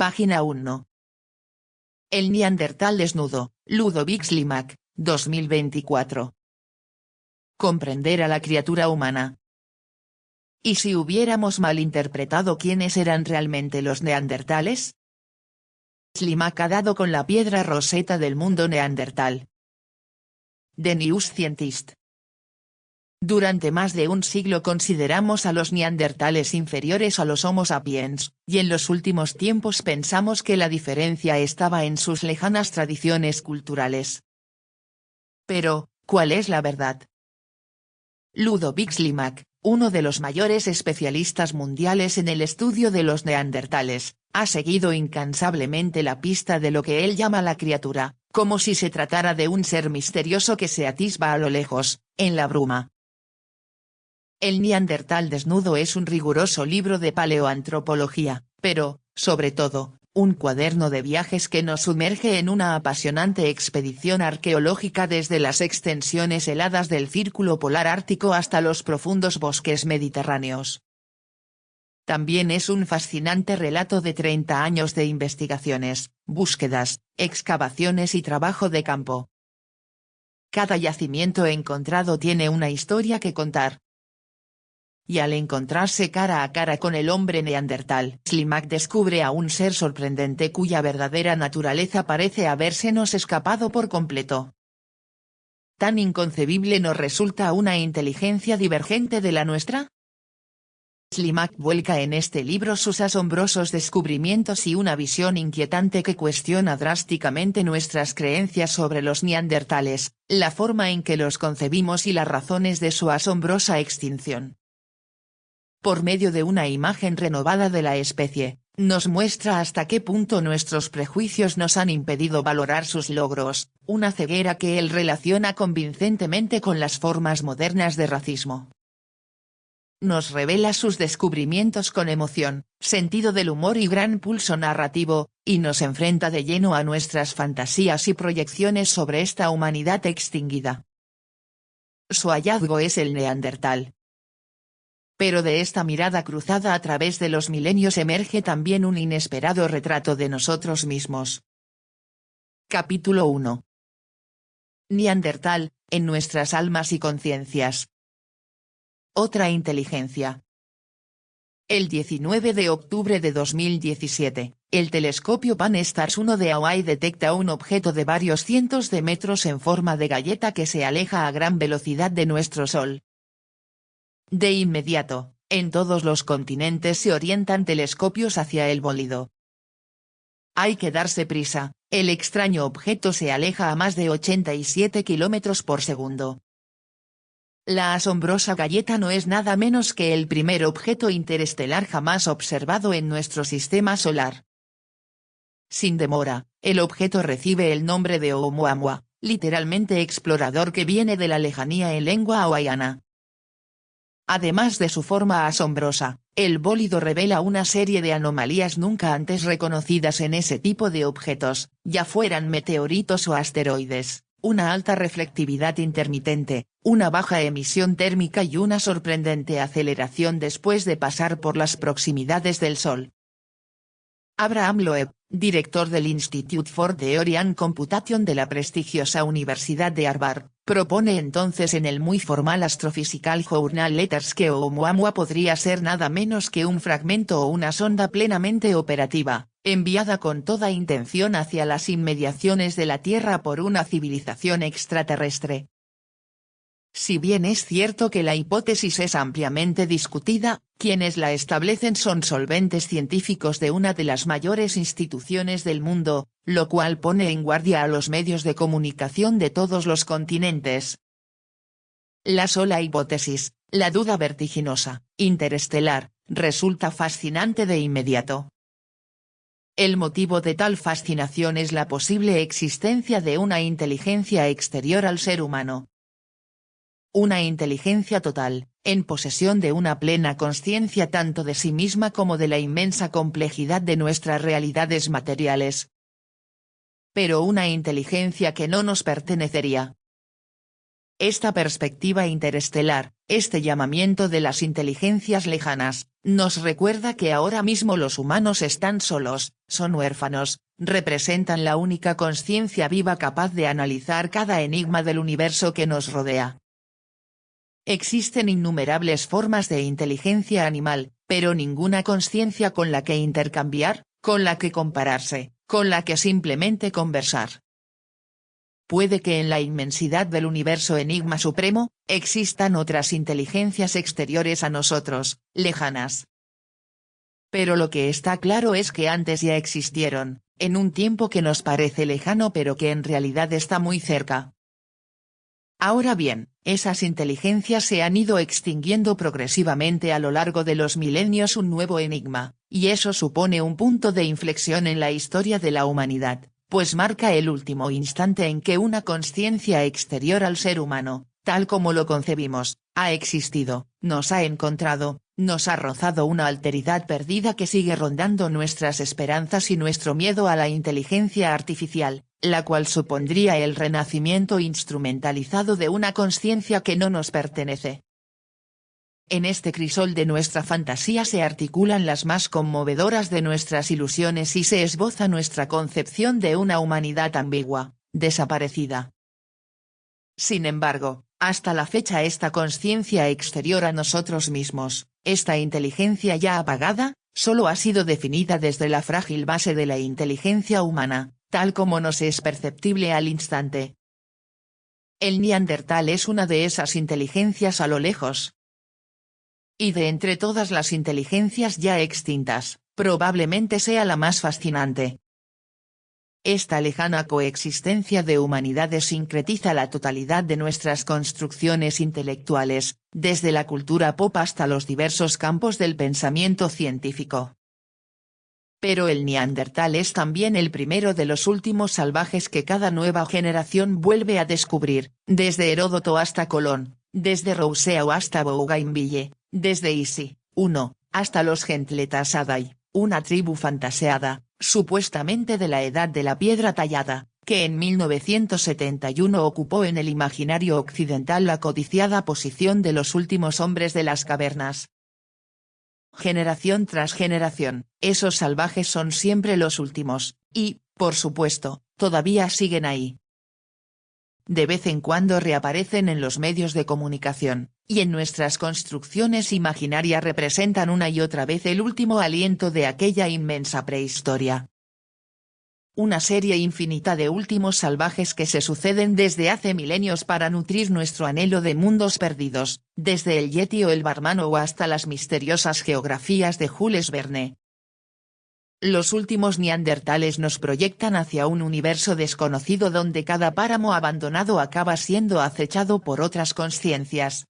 Página 1. El Neandertal desnudo, Ludovic Slimak, 2024. Comprender a la criatura humana. ¿Y si hubiéramos malinterpretado quiénes eran realmente los neandertales? Slimak ha dado con la piedra roseta del mundo neandertal. The New Scientist. Durante más de un siglo consideramos a los neandertales inferiores a los Homo sapiens, y en los últimos tiempos pensamos que la diferencia estaba en sus lejanas tradiciones culturales. Pero, ¿cuál es la verdad? Ludovic Slimak, uno de los mayores especialistas mundiales en el estudio de los neandertales, ha seguido incansablemente la pista de lo que él llama la criatura, como si se tratara de un ser misterioso que se atisba a lo lejos, en la bruma. El Neandertal desnudo es un riguroso libro de paleoantropología, pero, sobre todo, un cuaderno de viajes que nos sumerge en una apasionante expedición arqueológica desde las extensiones heladas del Círculo Polar Ártico hasta los profundos bosques mediterráneos. También es un fascinante relato de 30 años de investigaciones, búsquedas, excavaciones y trabajo de campo. Cada yacimiento encontrado tiene una historia que contar. Y al encontrarse cara a cara con el hombre neandertal, Slimak descubre a un ser sorprendente cuya verdadera naturaleza parece habérsenos escapado por completo. ¿Tan inconcebible nos resulta una inteligencia divergente de la nuestra? Slimak vuelca en este libro sus asombrosos descubrimientos y una visión inquietante que cuestiona drásticamente nuestras creencias sobre los neandertales, la forma en que los concebimos y las razones de su asombrosa extinción. Por medio de una imagen renovada de la especie, nos muestra hasta qué punto nuestros prejuicios nos han impedido valorar sus logros, una ceguera que él relaciona convincentemente con las formas modernas de racismo. Nos revela sus descubrimientos con emoción, sentido del humor y gran pulso narrativo, y nos enfrenta de lleno a nuestras fantasías y proyecciones sobre esta humanidad extinguida. Su hallazgo es el neandertal. Pero de esta mirada cruzada a través de los milenios emerge también un inesperado retrato de nosotros mismos. Capítulo 1. Neandertal, en nuestras almas y conciencias. Otra inteligencia. El 19 de octubre de 2017, el telescopio Pan-STARRS 1 de Hawaii detecta un objeto de varios cientos de metros en forma de galleta que se aleja a gran velocidad de nuestro Sol. De inmediato, en todos los continentes se orientan telescopios hacia el bólido. Hay que darse prisa, el extraño objeto se aleja a más de 87 km por segundo. La asombrosa galleta no es nada menos que el primer objeto interestelar jamás observado en nuestro sistema solar. Sin demora, el objeto recibe el nombre de Oumuamua, literalmente explorador, que viene de la lejanía en lengua hawaiana. Además de su forma asombrosa, el bólido revela una serie de anomalías nunca antes reconocidas en ese tipo de objetos, ya fueran meteoritos o asteroides, una alta reflectividad intermitente, una baja emisión térmica y una sorprendente aceleración después de pasar por las proximidades del Sol. Abraham Loeb, director del Institute for Theory and Computation de la prestigiosa Universidad de Harvard, propone entonces en el muy formal Astrophysical Journal Letters que Oumuamua podría ser nada menos que un fragmento o una sonda plenamente operativa, enviada con toda intención hacia las inmediaciones de la Tierra por una civilización extraterrestre. Si bien es cierto que la hipótesis es ampliamente discutida, quienes la establecen son solventes científicos de una de las mayores instituciones del mundo, lo cual pone en guardia a los medios de comunicación de todos los continentes. La sola hipótesis, la duda vertiginosa, interestelar, resulta fascinante de inmediato. El motivo de tal fascinación es la posible existencia de una inteligencia exterior al ser humano. Una inteligencia total, en posesión de una plena consciencia tanto de sí misma como de la inmensa complejidad de nuestras realidades materiales. Pero una inteligencia que no nos pertenecería. Esta perspectiva interestelar, este llamamiento de las inteligencias lejanas, nos recuerda que ahora mismo los humanos están solos, son huérfanos, representan la única conciencia viva capaz de analizar cada enigma del universo que nos rodea. Existen innumerables formas de inteligencia animal, pero ninguna conciencia con la que intercambiar, con la que compararse, con la que simplemente conversar. Puede que en la inmensidad del universo enigma supremo, existan otras inteligencias exteriores a nosotros, lejanas. Pero lo que está claro es que antes ya existieron, en un tiempo que nos parece lejano pero que en realidad está muy cerca. Ahora bien, esas inteligencias se han ido extinguiendo progresivamente a lo largo de los milenios, un nuevo enigma, y eso supone un punto de inflexión en la historia de la humanidad, pues marca el último instante en que una conciencia exterior al ser humano, tal como lo concebimos, ha existido, nos ha encontrado, nos ha rozado una alteridad perdida que sigue rondando nuestras esperanzas y nuestro miedo a la inteligencia artificial, la cual supondría el renacimiento instrumentalizado de una conciencia que no nos pertenece. En este crisol de nuestra fantasía se articulan las más conmovedoras de nuestras ilusiones y se esboza nuestra concepción de una humanidad ambigua, desaparecida. Sin embargo, hasta la fecha esta conciencia exterior a nosotros mismos, esta inteligencia ya apagada, solo ha sido definida desde la frágil base de la inteligencia humana, tal como nos es perceptible al instante. El neandertal es una de esas inteligencias a lo lejos. Y de entre todas las inteligencias ya extintas, probablemente sea la más fascinante. Esta lejana coexistencia de humanidades sincretiza la totalidad de nuestras construcciones intelectuales, desde la cultura pop hasta los diversos campos del pensamiento científico. Pero el neandertal es también el primero de los últimos salvajes que cada nueva generación vuelve a descubrir, desde Heródoto hasta Colón, desde Rousseau hasta Bougainville, desde Isi, uno, hasta los gentletas Adai, una tribu fantaseada, supuestamente de la edad de la piedra tallada, que en 1971 ocupó en el imaginario occidental la codiciada posición de los últimos hombres de las cavernas. Generación tras generación, esos salvajes son siempre los últimos, y, por supuesto, todavía siguen ahí. De vez en cuando reaparecen en los medios de comunicación, y en nuestras construcciones imaginarias representan una y otra vez el último aliento de aquella inmensa prehistoria. Una serie infinita de últimos salvajes que se suceden desde hace milenios para nutrir nuestro anhelo de mundos perdidos, desde el Yeti o el Barmano o hasta las misteriosas geografías de Jules Verne. Los últimos neandertales nos proyectan hacia un universo desconocido donde cada páramo abandonado acaba siendo acechado por otras conciencias.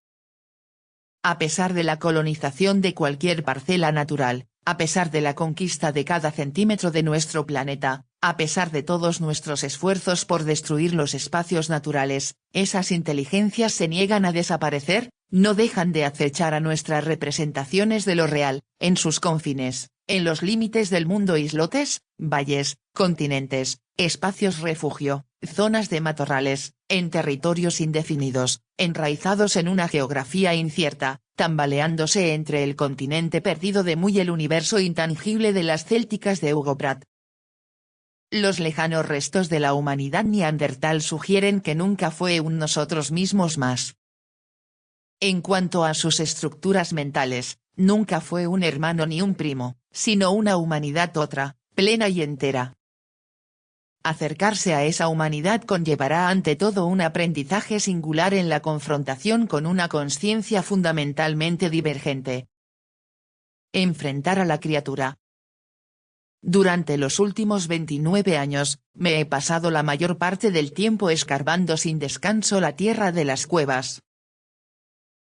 A pesar de la colonización de cualquier parcela natural, a pesar de la conquista de cada centímetro de nuestro planeta, a pesar de todos nuestros esfuerzos por destruir los espacios naturales, esas inteligencias se niegan a desaparecer, no dejan de acechar a nuestras representaciones de lo real, en sus confines, en los límites del mundo, islotes, valles, continentes, espacios refugio, zonas de matorrales, en territorios indefinidos, enraizados en una geografía incierta, tambaleándose entre el continente perdido de Muy y el universo intangible de las célticas de Hugo Pratt. Los lejanos restos de la humanidad neandertal sugieren que nunca fue un nosotros mismos más. En cuanto a sus estructuras mentales, nunca fue un hermano ni un primo, sino una humanidad otra, plena y entera. Acercarse a esa humanidad conllevará ante todo un aprendizaje singular en la confrontación con una conciencia fundamentalmente divergente. Enfrentar a la criatura. Durante los últimos 29 años, me he pasado la mayor parte del tiempo escarbando sin descanso la tierra de las cuevas.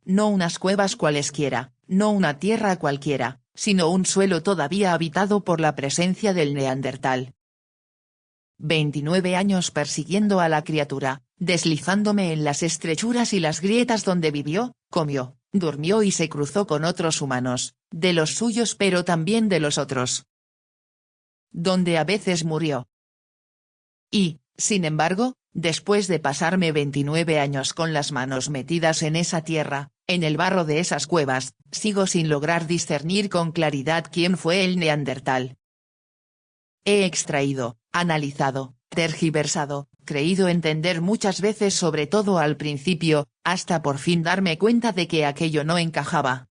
No unas cuevas cualesquiera, no una tierra cualquiera, sino un suelo todavía habitado por la presencia del neandertal. 29 años persiguiendo a la criatura, deslizándome en las estrechuras y las grietas donde vivió, comió, durmió y se cruzó con otros humanos, de los suyos pero también de los otros. Donde a veces murió. Y, sin embargo, después de pasarme 29 años con las manos metidas en esa tierra, en el barro de esas cuevas, sigo sin lograr discernir con claridad quién fue el neandertal. He extraído, analizado, tergiversado, creído entender muchas veces, sobre todo al principio, hasta por fin darme cuenta de que aquello no encajaba.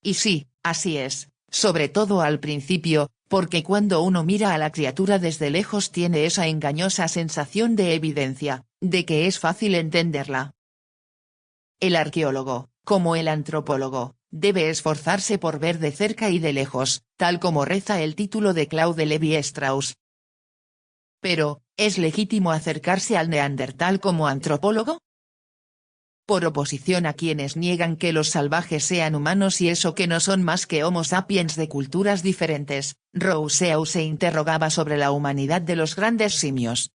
Y sí, así es, sobre todo al principio, porque cuando uno mira a la criatura desde lejos tiene esa engañosa sensación de evidencia, de que es fácil entenderla. El arqueólogo, como el antropólogo, debe esforzarse por ver de cerca y de lejos, tal como reza el título de Claude Lévi-Strauss. Pero, ¿es legítimo acercarse al neandertal como antropólogo? Por oposición a quienes niegan que los salvajes sean humanos y eso que no son más que Homo sapiens de culturas diferentes, Rousseau se interrogaba sobre la humanidad de los grandes simios.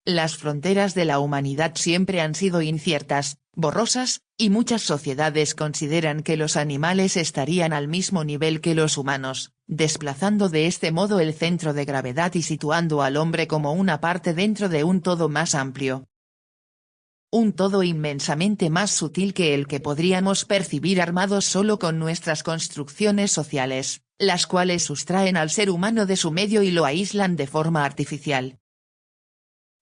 Las fronteras de la humanidad siempre han sido inciertas, borrosas, y muchas sociedades consideran que los animales estarían al mismo nivel que los humanos, desplazando de este modo el centro de gravedad y situando al hombre como una parte dentro de un todo más amplio. Un todo inmensamente más sutil que el que podríamos percibir armados solo con nuestras construcciones sociales, las cuales sustraen al ser humano de su medio y lo aíslan de forma artificial.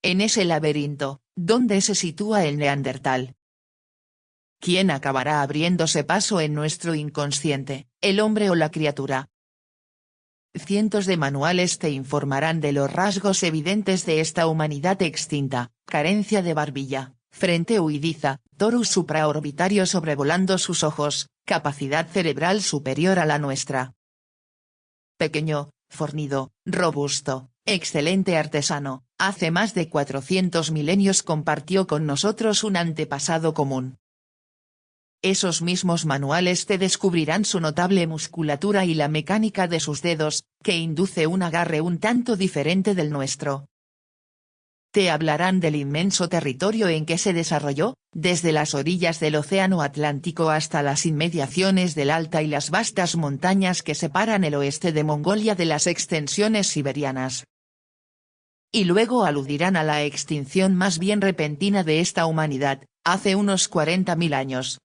En ese laberinto, ¿dónde se sitúa el neandertal? ¿Quién acabará abriéndose paso en nuestro inconsciente, el hombre o la criatura? Cientos de manuales te informarán de los rasgos evidentes de esta humanidad extinta: carencia de barbilla, frente huidiza, torus supraorbitario sobrevolando sus ojos, capacidad cerebral superior a la nuestra. Pequeño, fornido, robusto, excelente artesano, hace más de 400 milenios compartió con nosotros un antepasado común. Esos mismos manuales te descubrirán su notable musculatura y la mecánica de sus dedos, que induce un agarre un tanto diferente del nuestro. Te hablarán del inmenso territorio en que se desarrolló, desde las orillas del Océano Atlántico hasta las inmediaciones del Alta y las vastas montañas que separan el oeste de Mongolia de las extensiones siberianas. Y luego aludirán a la extinción más bien repentina de esta humanidad, hace unos 40.000 años.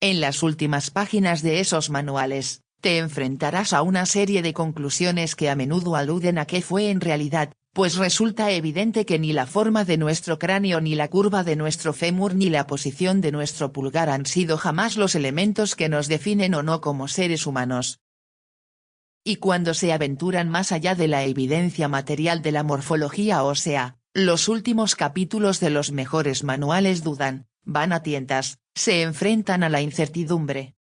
En las últimas páginas de esos manuales, te enfrentarás a una serie de conclusiones que a menudo aluden a qué fue en realidad, pues resulta evidente que ni la forma de nuestro cráneo ni la curva de nuestro fémur ni la posición de nuestro pulgar han sido jamás los elementos que nos definen o no como seres humanos. Y cuando se aventuran más allá de la evidencia material de la morfología ósea, los últimos capítulos de los mejores manuales dudan, van a tientas, se enfrentan a la incertidumbre.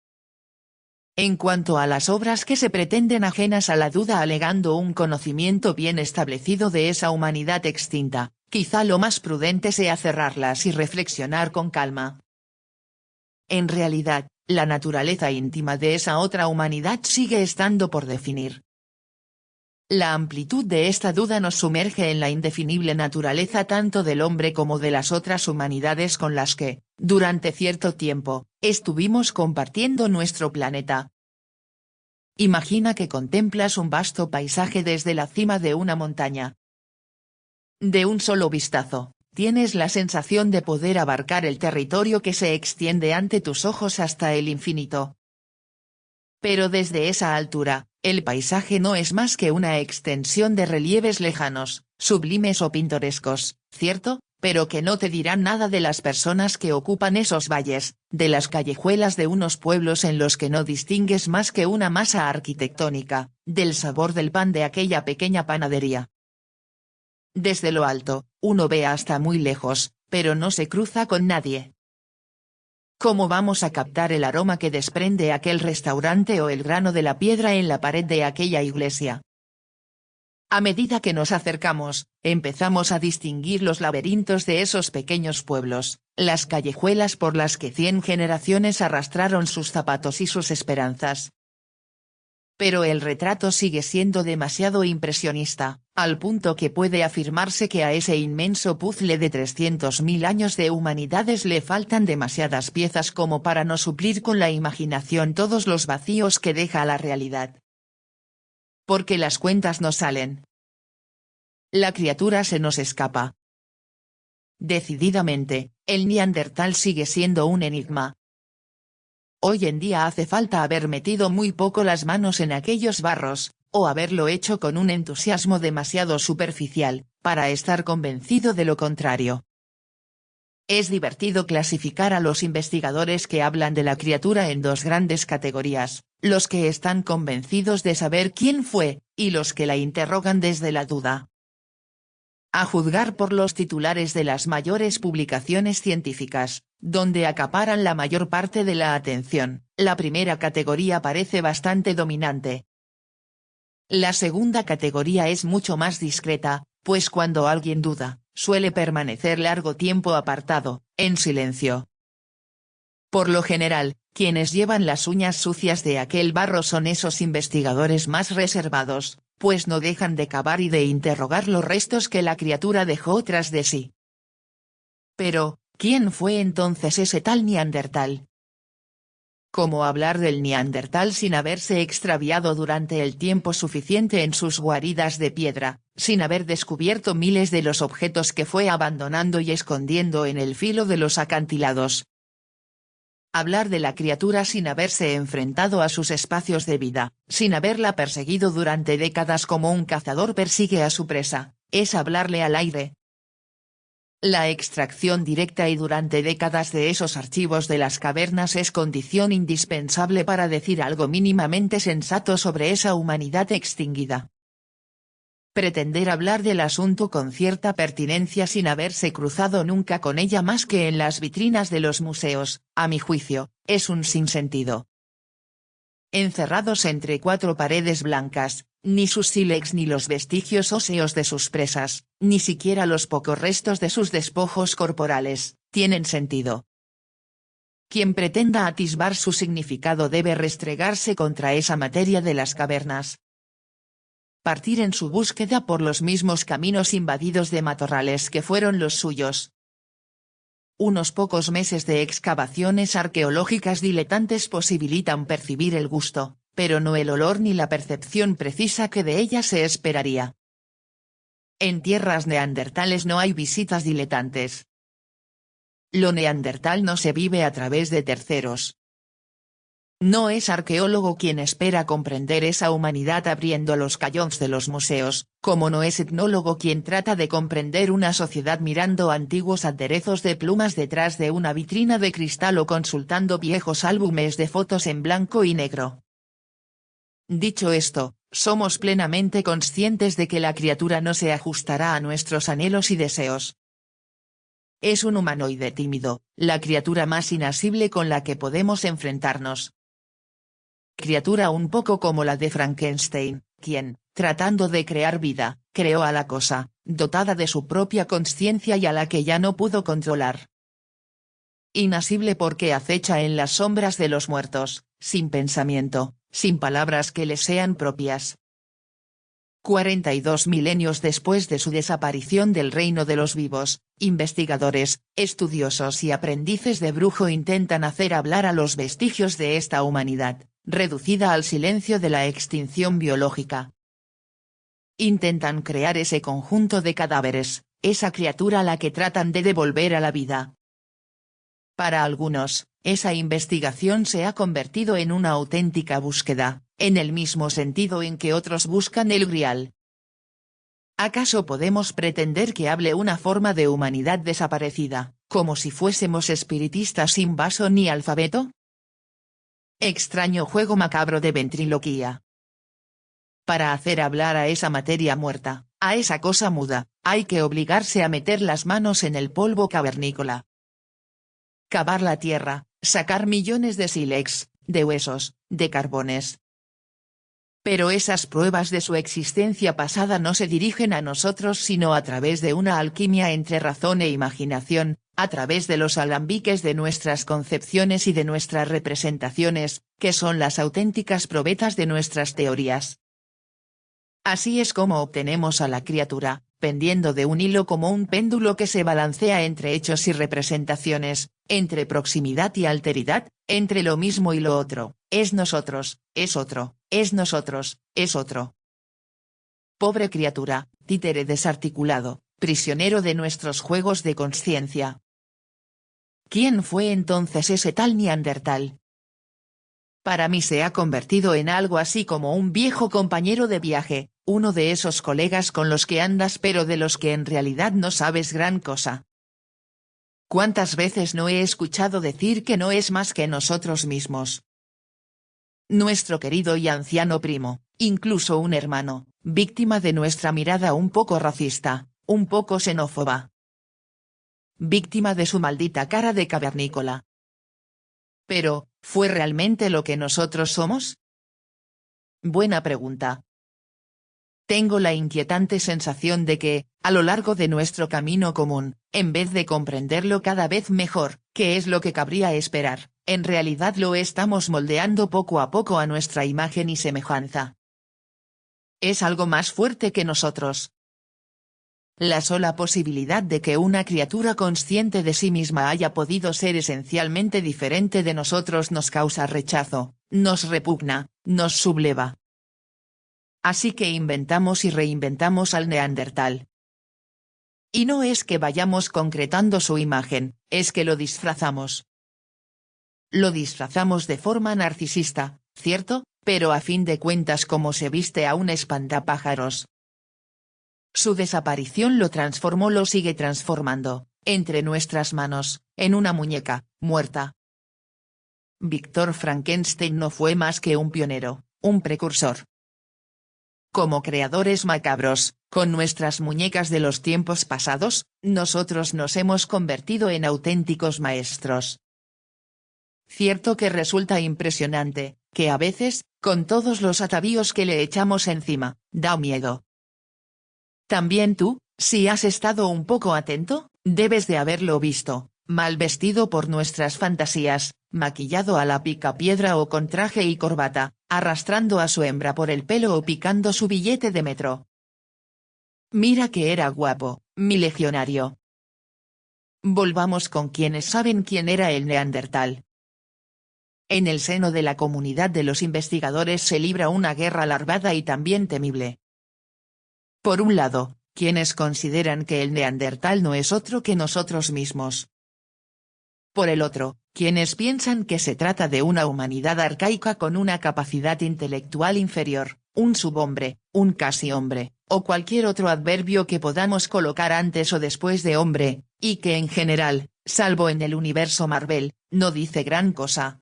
En cuanto a las obras que se pretenden ajenas a la duda alegando un conocimiento bien establecido de esa humanidad extinta, quizá lo más prudente sea cerrarlas y reflexionar con calma. En realidad, la naturaleza íntima de esa otra humanidad sigue estando por definir. La amplitud de esta duda nos sumerge en la indefinible naturaleza tanto del hombre como de las otras humanidades con las que, durante cierto tiempo, estuvimos compartiendo nuestro planeta. Imagina que contemplas un vasto paisaje desde la cima de una montaña. De un solo vistazo, tienes la sensación de poder abarcar el territorio que se extiende ante tus ojos hasta el infinito. Pero desde esa altura, el paisaje no es más que una extensión de relieves lejanos, sublimes o pintorescos, ¿cierto?, pero que no te dirán nada de las personas que ocupan esos valles, de las callejuelas de unos pueblos en los que no distingues más que una masa arquitectónica, del sabor del pan de aquella pequeña panadería. Desde lo alto, uno ve hasta muy lejos, pero no se cruza con nadie. ¿Cómo vamos a captar el aroma que desprende aquel restaurante o el grano de la piedra en la pared de aquella iglesia? A medida que nos acercamos, empezamos a distinguir los laberintos de esos pequeños pueblos, las callejuelas por las que 100 generaciones arrastraron sus zapatos y sus esperanzas. Pero el retrato sigue siendo demasiado impresionista, al punto que puede afirmarse que a ese inmenso puzzle de 300.000 años de humanidades le faltan demasiadas piezas como para no suplir con la imaginación todos los vacíos que deja la realidad. Porque las cuentas no salen. la criatura se nos escapa. Decididamente, el neandertal sigue siendo un enigma. Hoy en día hace falta haber metido muy poco las manos en aquellos barros, o haberlo hecho con un entusiasmo demasiado superficial, para estar convencido de lo contrario. Es divertido clasificar a los investigadores que hablan de la criatura en dos grandes categorías, los que están convencidos de saber quién fue, y los que la interrogan desde la duda. A juzgar por los titulares de las mayores publicaciones científicas, donde acaparan la mayor parte de la atención, la primera categoría parece bastante dominante. La segunda categoría es mucho más discreta, pues cuando alguien duda, suele permanecer largo tiempo apartado, en silencio. Por lo general, quienes llevan las uñas sucias de aquel barro son esos investigadores más reservados, pues no dejan de cavar y de interrogar los restos que la criatura dejó tras de sí. Pero, ¿quién fue entonces ese tal neandertal? ¿Cómo hablar del neandertal sin haberse extraviado durante el tiempo suficiente en sus guaridas de piedra, sin haber descubierto miles de los objetos que fue abandonando y escondiendo en el filo de los acantilados? Hablar de la criatura sin haberse enfrentado a sus espacios de vida, sin haberla perseguido durante décadas como un cazador persigue a su presa, es hablarle al aire. La extracción directa y durante décadas de esos archivos de las cavernas es condición indispensable para decir algo mínimamente sensato sobre esa humanidad extinguida. Pretender hablar del asunto con cierta pertinencia sin haberse cruzado nunca con ella más que en las vitrinas de los museos, a mi juicio, es un sinsentido. Encerrados entre cuatro paredes blancas, ni sus sílex ni los vestigios óseos de sus presas, ni siquiera los pocos restos de sus despojos corporales, tienen sentido. Quien pretenda atisbar su significado debe restregarse contra esa materia de las cavernas. Partir en su búsqueda por los mismos caminos invadidos de matorrales que fueron los suyos. Unos pocos meses de excavaciones arqueológicas diletantes posibilitan percibir el gusto, pero no el olor ni la percepción precisa que de ella se esperaría. En tierras neandertales no hay visitas diletantes. Lo neandertal no se vive a través de terceros. No es arqueólogo quien espera comprender esa humanidad abriendo los cajones de los museos, como no es etnólogo quien trata de comprender una sociedad mirando antiguos aderezos de plumas detrás de una vitrina de cristal o consultando viejos álbumes de fotos en blanco y negro. Dicho esto, somos plenamente conscientes de que la criatura no se ajustará a nuestros anhelos y deseos. Es un humanoide tímido, la criatura más inasible con la que podemos enfrentarnos. Criatura un poco como la de Frankenstein, quien, tratando de crear vida, creó a la cosa, dotada de su propia consciencia y a la que ya no pudo controlar. Inasible porque acecha en las sombras de los muertos, sin pensamiento, sin palabras que le sean propias. 42 milenios después de su desaparición del reino de los vivos, investigadores, estudiosos y aprendices de brujo intentan hacer hablar a los vestigios de esta humanidad, reducida al silencio de la extinción biológica. Intentan crear ese conjunto de cadáveres, esa criatura a la que tratan de devolver a la vida. Para algunos, esa investigación se ha convertido en una auténtica búsqueda, en el mismo sentido en que otros buscan el Grial. ¿Acaso podemos pretender que hable una forma de humanidad desaparecida, como si fuésemos espiritistas sin vaso ni alfabeto? Extraño juego macabro de ventriloquía. Para hacer hablar a esa materia muerta, a esa cosa muda, hay que obligarse a meter las manos en el polvo cavernícola. Cavar la tierra, sacar millones de sílex, de huesos, de carbones. Pero esas pruebas de su existencia pasada no se dirigen a nosotros sino a través de una alquimia entre razón e imaginación, a través de los alambiques de nuestras concepciones y de nuestras representaciones, que son las auténticas probetas de nuestras teorías. Así es como obtenemos a la criatura, pendiendo de un hilo como un péndulo que se balancea entre hechos y representaciones, entre proximidad y alteridad, entre lo mismo y lo otro, es nosotros, es otro, es nosotros, es otro. Pobre criatura, títere desarticulado, prisionero de nuestros juegos de conciencia. ¿Quién fue entonces ese tal Neandertal? Para mí se ha convertido en algo así como un viejo compañero de viaje, uno de esos colegas con los que andas pero de los que en realidad no sabes gran cosa. ¿Cuántas veces no he escuchado decir que no es más que nosotros mismos? Nuestro querido y anciano primo, incluso un hermano, víctima de nuestra mirada un poco racista, un poco xenófoba. Víctima de su maldita cara de cavernícola. Pero, ¿fue realmente lo que nosotros somos? Buena pregunta. Tengo la inquietante sensación de que, a lo largo de nuestro camino común, en vez de comprenderlo cada vez mejor, que es lo que cabría esperar, en realidad lo estamos moldeando poco a poco a nuestra imagen y semejanza. Es algo más fuerte que nosotros. La sola posibilidad de que una criatura consciente de sí misma haya podido ser esencialmente diferente de nosotros nos causa rechazo, nos repugna, nos subleva. Así que inventamos y reinventamos al Neandertal. Y no es que vayamos concretando su imagen, es que lo disfrazamos. Lo disfrazamos de forma narcisista, ¿cierto? Pero a fin de cuentas como se viste a un espantapájaros. Su desaparición lo transformó, lo sigue transformando, entre nuestras manos, en una muñeca, muerta. Víctor Frankenstein no fue más que un pionero, un precursor. Como creadores macabros, con nuestras muñecas de los tiempos pasados, nosotros nos hemos convertido en auténticos maestros. Cierto que resulta impresionante, que a veces, con todos los atavíos que le echamos encima, da miedo. También tú, si has estado un poco atento, debes de haberlo visto, mal vestido por nuestras fantasías, maquillado a la picapiedra o con traje y corbata, arrastrando a su hembra por el pelo o picando su billete de metro. Mira que era guapo, mi legionario. Volvamos con quienes saben quién era el Neandertal. En el seno de la comunidad de los investigadores se libra una guerra larvada y también temible. Por un lado, quienes consideran que el Neandertal no es otro que nosotros mismos. Por el otro, quienes piensan que se trata de una humanidad arcaica con una capacidad intelectual inferior, un subhombre, un casi hombre, o cualquier otro adverbio que podamos colocar antes o después de hombre, y que en general, salvo en el universo Marvel, no dice gran cosa.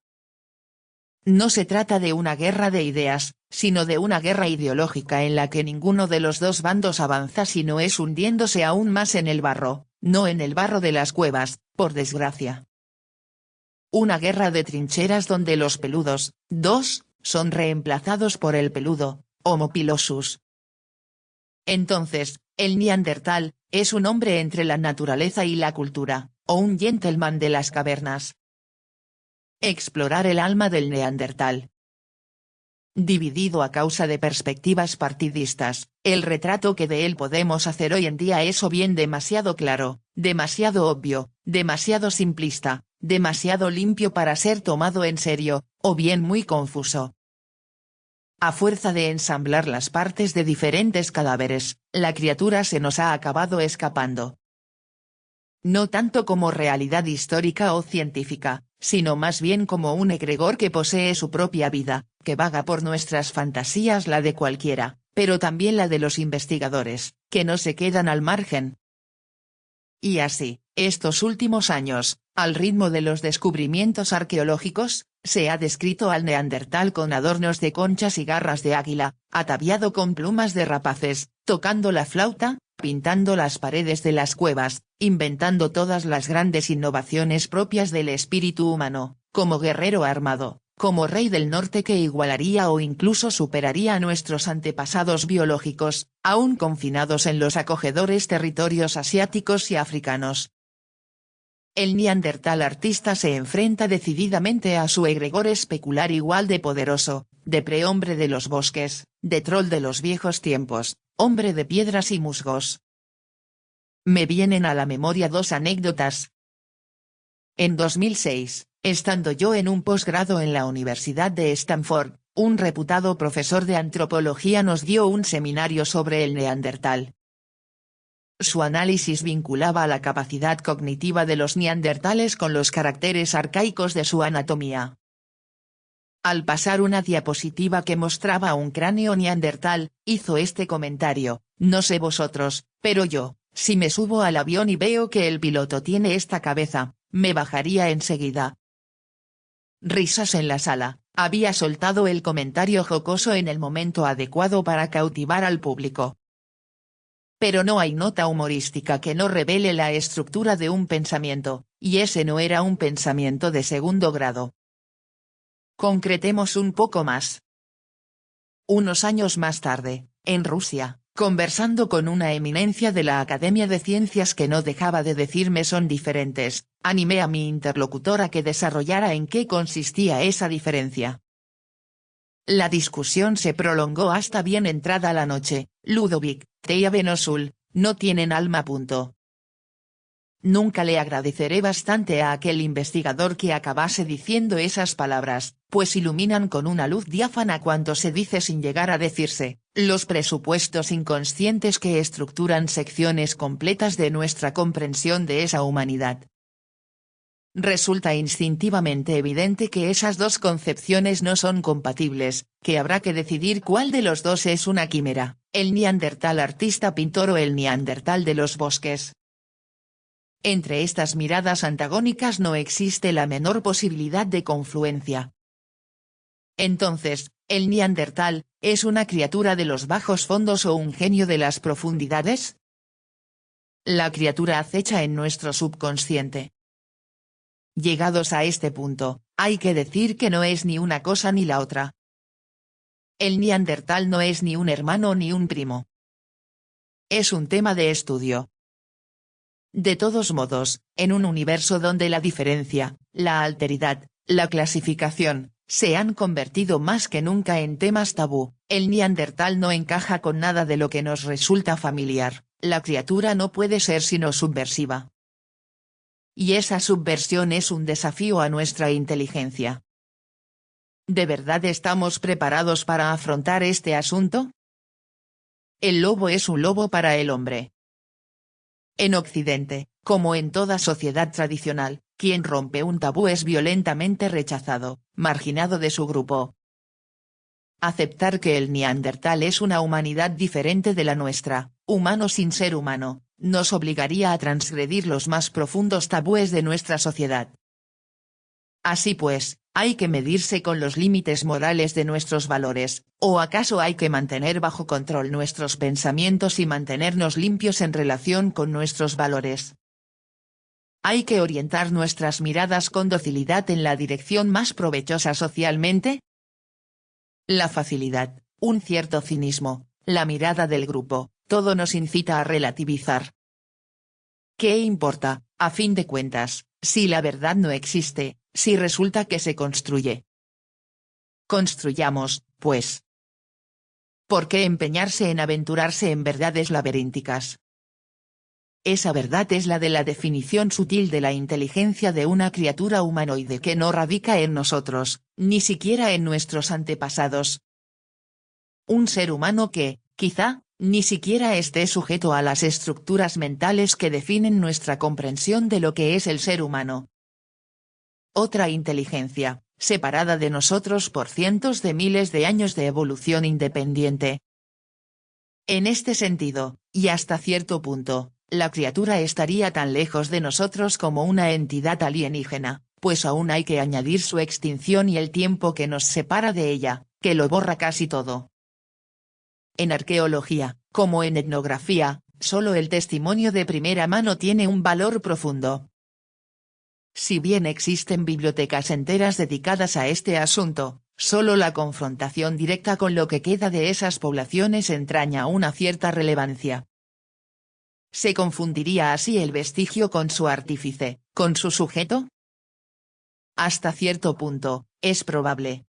No se trata de una guerra de ideas, sino de una guerra ideológica en la que ninguno de los dos bandos avanza sino es hundiéndose aún más en el barro, no en el barro de las cuevas, por desgracia. Una guerra de trincheras donde los peludos, son reemplazados por el peludo, Homo pilosus. Entonces, el Neandertal, es un hombre entre la naturaleza y la cultura, o un gentleman de las cavernas. Explorar el alma del Neandertal. Dividido a causa de perspectivas partidistas, el retrato que de él podemos hacer hoy en día es o bien demasiado claro, demasiado obvio, demasiado simplista, demasiado limpio para ser tomado en serio, o bien muy confuso. A fuerza de ensamblar las partes de diferentes cadáveres, la criatura se nos ha acabado escapando. No tanto como realidad histórica o científica, sino más bien como un egregor que posee su propia vida, que vaga por nuestras fantasías, la de cualquiera, pero también la de los investigadores, que no se quedan al margen. Y así, estos últimos años, al ritmo de los descubrimientos arqueológicos, se ha descrito al Neandertal con adornos de conchas y garras de águila, ataviado con plumas de rapaces, tocando la flauta, pintando las paredes de las cuevas, inventando todas las grandes innovaciones propias del espíritu humano, como guerrero armado, como rey del norte que igualaría o incluso superaría a nuestros antepasados biológicos, aún confinados en los acogedores territorios asiáticos y africanos. El Neandertal artista se enfrenta decididamente a su egregor especular igual de poderoso, de prehombre de los bosques, de troll de los viejos tiempos, hombre de piedras y musgos. Me vienen a la memoria dos anécdotas. En 2006, estando yo en un posgrado en la Universidad de Stanford, un reputado profesor de antropología nos dio un seminario sobre el neandertal. Su análisis vinculaba la capacidad cognitiva de los neandertales con los caracteres arcaicos de su anatomía. Al pasar una diapositiva que mostraba un cráneo neandertal, hizo este comentario: no sé vosotros, pero yo, si me subo al avión y veo que el piloto tiene esta cabeza, me bajaría enseguida. Risas en la sala. Había soltado el comentario jocoso en el momento adecuado para cautivar al público. Pero no hay nota humorística que no revele la estructura de un pensamiento, y ese no era un pensamiento de segundo grado. Concretemos un poco más. Unos años más tarde, en Rusia, conversando con una eminencia de la Academia de Ciencias que no dejaba de decirme son diferentes, animé a mi interlocutor a que desarrollara en qué consistía esa diferencia. La discusión se prolongó hasta bien entrada la noche. Ludovic, Teia Venosul, no tienen alma. Nunca le agradeceré bastante a aquel investigador que acabase diciendo esas palabras, pues iluminan con una luz diáfana cuanto se dice sin llegar a decirse, los presupuestos inconscientes que estructuran secciones completas de nuestra comprensión de esa humanidad. Resulta instintivamente evidente que esas dos concepciones no son compatibles, que habrá que decidir cuál de los dos es una quimera, el neandertal artista-pintor o el neandertal de los bosques. Entre estas miradas antagónicas no existe la menor posibilidad de confluencia. Entonces, ¿el neandertal es una criatura de los bajos fondos o un genio de las profundidades? La criatura acecha en nuestro subconsciente. Llegados a este punto, hay que decir que no es ni una cosa ni la otra. El neandertal no es ni un hermano ni un primo. Es un tema de estudio. De todos modos, en un universo donde la diferencia, la alteridad, la clasificación, se han convertido más que nunca en temas tabú, el neandertal no encaja con nada de lo que nos resulta familiar, la criatura no puede ser sino subversiva. Y esa subversión es un desafío a nuestra inteligencia. ¿De verdad estamos preparados para afrontar este asunto? El lobo es un lobo para el hombre. En Occidente, como en toda sociedad tradicional, quien rompe un tabú es violentamente rechazado, marginado de su grupo. Aceptar que el neandertal es una humanidad diferente de la nuestra, humano sin ser humano, nos obligaría a transgredir los más profundos tabúes de nuestra sociedad. Así pues, ¿hay que medirse con los límites morales de nuestros valores, o acaso hay que mantener bajo control nuestros pensamientos y mantenernos limpios en relación con nuestros valores? ¿Hay que orientar nuestras miradas con docilidad en la dirección más provechosa socialmente? La facilidad, un cierto cinismo, la mirada del grupo, todo nos incita a relativizar. ¿Qué importa, a fin de cuentas, si la verdad no existe, si resulta que se construye? Construyamos, pues. ¿Por qué empeñarse en aventurarse en verdades laberínticas? Esa verdad es la de la definición sutil de la inteligencia de una criatura humanoide que no radica en nosotros, ni siquiera en nuestros antepasados. Un ser humano que, quizá, ni siquiera esté sujeto a las estructuras mentales que definen nuestra comprensión de lo que es el ser humano. Otra inteligencia, separada de nosotros por cientos de miles de años de evolución independiente. En este sentido, y hasta cierto punto, la criatura estaría tan lejos de nosotros como una entidad alienígena, pues aún hay que añadir su extinción y el tiempo que nos separa de ella, que lo borra casi todo. En arqueología, como en etnografía, solo el testimonio de primera mano tiene un valor profundo. Si bien existen bibliotecas enteras dedicadas a este asunto, solo la confrontación directa con lo que queda de esas poblaciones entraña una cierta relevancia. ¿Se confundiría así el vestigio con su artífice, con su sujeto? Hasta cierto punto, es probable.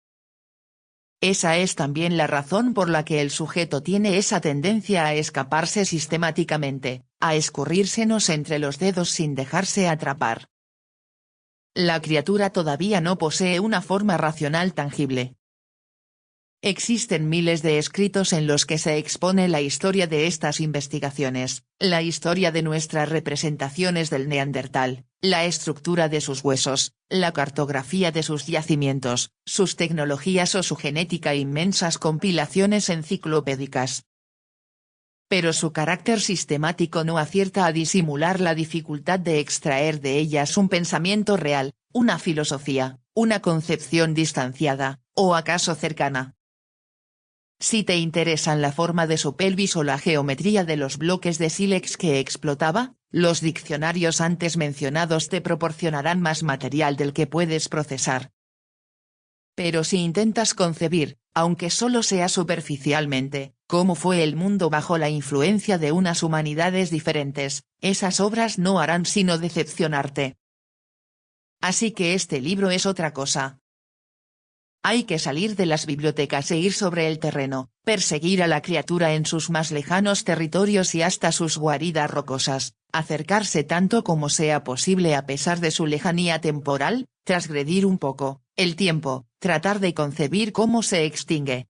Esa es también la razón por la que el sujeto tiene esa tendencia a escaparse sistemáticamente, a escurrírsenos entre los dedos sin dejarse atrapar. La criatura todavía no posee una forma racional tangible. Existen miles de escritos en los que se expone la historia de estas investigaciones, la historia de nuestras representaciones del Neandertal, la estructura de sus huesos, la cartografía de sus yacimientos, sus tecnologías o su genética, inmensas compilaciones enciclopédicas. Pero su carácter sistemático no acierta a disimular la dificultad de extraer de ellas un pensamiento real, una filosofía, una concepción distanciada, o acaso cercana. Si te interesan la forma de su pelvis o la geometría de los bloques de sílex que explotaba, los diccionarios antes mencionados te proporcionarán más material del que puedes procesar. Pero si intentas concebir, aunque solo sea superficialmente, cómo fue el mundo bajo la influencia de unas humanidades diferentes, esas obras no harán sino decepcionarte. Así que este libro es otra cosa. Hay que salir de las bibliotecas e ir sobre el terreno, perseguir a la criatura en sus más lejanos territorios y hasta sus guaridas rocosas, acercarse tanto como sea posible a pesar de su lejanía temporal, transgredir un poco el tiempo, tratar de concebir cómo se extingue.